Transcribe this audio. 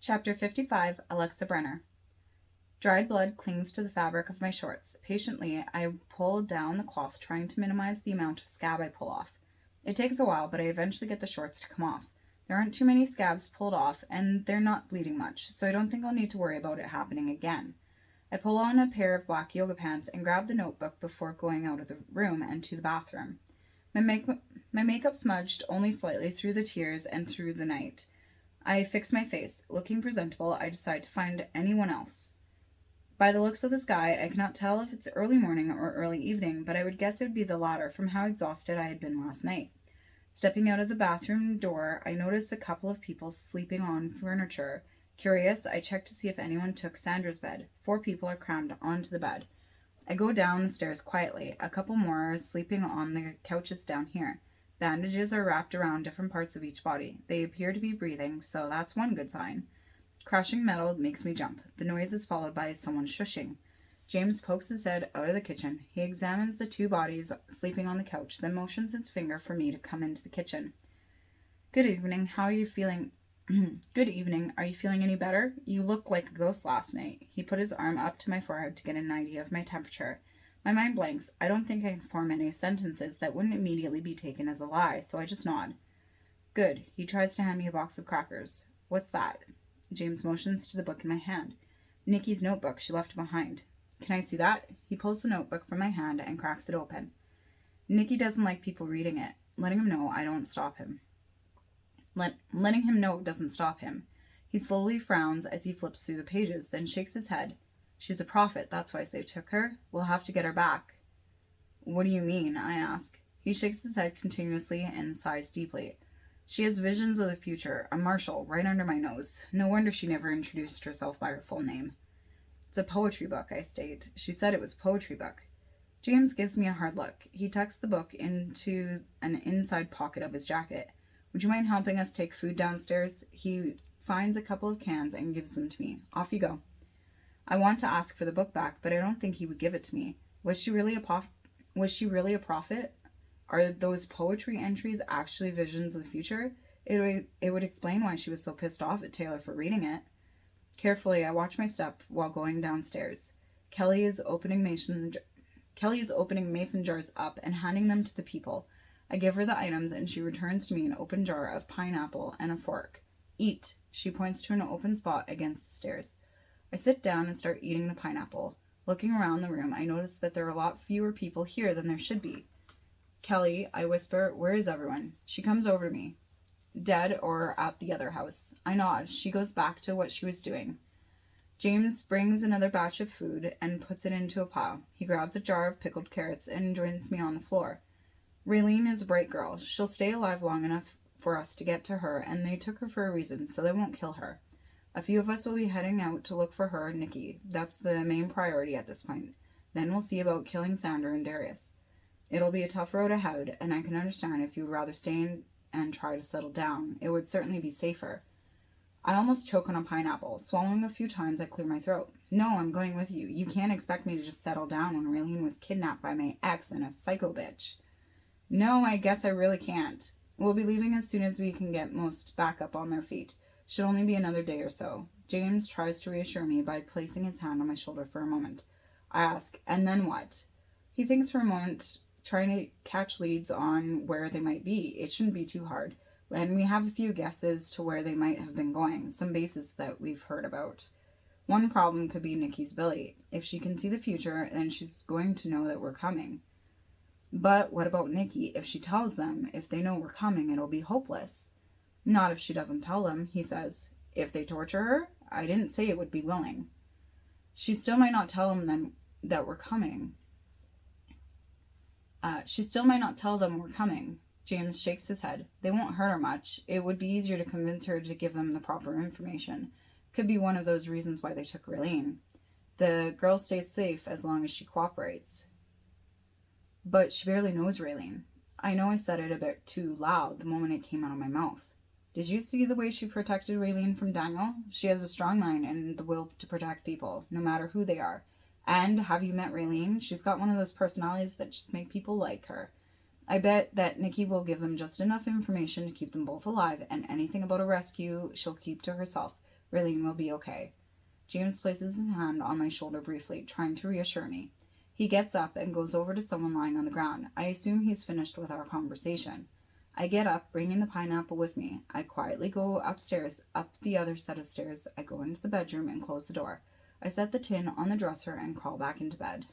Chapter 55, Alexa Brenner. Dried blood clings to the fabric of my shorts. Patiently, I pull down the cloth, trying to minimize the amount of scab I pull off. It takes a while, but I eventually get the shorts to come off. There aren't too many scabs pulled off, and they're not bleeding much, so I don't think I'll need to worry about it happening again. I pull on a pair of black yoga pants and grab the notebook before going out of the room and to the bathroom. My makeup smudged only slightly through the tears and through the night. I fix my face. Looking presentable, I decide to find anyone else. By the looks of the sky, I cannot tell if it's early morning or early evening, but I would guess it would be the latter from how exhausted I had been last night. Stepping out of the bathroom door, I notice a couple of people sleeping on furniture. Curious, I check to see if anyone took Sandra's bed. 4 people are crammed onto the bed. I go down the stairs quietly. A couple more are sleeping on the couches down here. Bandages are wrapped around different parts of each body. They appear to be breathing, so that's one good sign. Crashing metal makes me jump. The noise is followed by someone shushing. James pokes his head out of the kitchen. He examines the 2 bodies sleeping on the couch, then motions his finger for me to come into the kitchen. Good evening. How are you feeling? Good evening. Are you feeling any better? You look like a ghost last night. He put his arm up to my forehead to get an idea of my temperature. My mind blanks. I don't think I can form any sentences that wouldn't immediately be taken as a lie, so I just nod. Good. He tries to hand me a box of crackers. What's that? James motions to the book in my hand. Nikki's notebook. She left it behind. Can I see that? He pulls the notebook from my hand and cracks it open. Nikki doesn't like people reading it. Letting him know doesn't stop him. He slowly frowns as he flips through the pages, then shakes his head. She's a prophet, that's why they took her. We'll have to get her back. What do you mean? I ask. He shakes his head continuously and sighs deeply. She has visions of the future, a marshal right under my nose. No wonder she never introduced herself by her full name. It's a poetry book, I state. She said it was a poetry book. James gives me a hard look. He tucks the book into an inside pocket of his jacket. Would you mind helping us take food downstairs? He finds a couple of cans and gives them to me. Off you go. I want to ask for the book back, but I don't think he would give it to me. Was she really a prophet? Are those poetry entries actually visions of the future? It would explain why she was so pissed off at Taylor for reading it. Carefully, I watch my step while going downstairs. Kelly is opening mason jars up and handing them to the people. I give her the items, and she returns to me an open jar of pineapple and a fork. Eat. She points to an open spot against the stairs. I sit down and start eating the pineapple. Looking around the room, I notice that there are a lot fewer people here than there should be. Kelly, I whisper, where is everyone? She comes over to me. Dead or at the other house. I nod. She goes back to what she was doing. James brings another batch of food and puts it into a pile. He grabs a jar of pickled carrots and joins me on the floor. Raylene is a bright girl. She'll stay alive long enough for us to get to her, and they took her for a reason, so they won't kill her. A few of us will be heading out to look for her and Nikki. That's the main priority at this point. Then we'll see about killing Sandra and Darius. It'll be a tough road ahead, and I can understand if you would rather stay and try to settle down. It would certainly be safer. I almost choke on a pineapple. Swallowing a few times, I clear my throat. No, I'm going with you. You can't expect me to just settle down when Raylene was kidnapped by my ex and a psycho bitch. No, I guess I really can't. We'll be leaving as soon as we can get most back up on their feet. Should only be another day or so. James tries to reassure me by placing his hand on my shoulder for a moment. I ask, and then what? He thinks for a moment, trying to catch leads on where they might be. It shouldn't be too hard. And we have a few guesses to where they might have been going, some bases that we've heard about. One problem could be Nikki's ability. If she can see the future, then she's going to know that we're coming. But what about Nikki? If she tells them, if they know we're coming, it'll be hopeless. Not if she doesn't tell them, he says. If they torture her? I didn't say it would be willing. She still might not tell them then that we're coming. James shakes his head. They won't hurt her much. It would be easier to convince her to give them the proper information. Could be one of those reasons why they took Raylene. The girl stays safe as long as she cooperates. But she barely knows Raylene. I know I said it a bit too loud the moment it came out of my mouth. Did you see the way she protected Raylene from Daniel? She has a strong mind and the will to protect people, no matter who they are. And have you met Raylene? She's got one of those personalities that just make people like her. I bet that Nikki will give them just enough information to keep them both alive, and anything about a rescue she'll keep to herself. Raylene will be okay. James places his hand on my shoulder briefly, trying to reassure me. He gets up and goes over to someone lying on the ground. I assume he's finished with our conversation. I get up, bringing the pineapple with me. I quietly go upstairs, up the other set of stairs. I go into the bedroom and close the door. I set the tin on the dresser and crawl back into bed.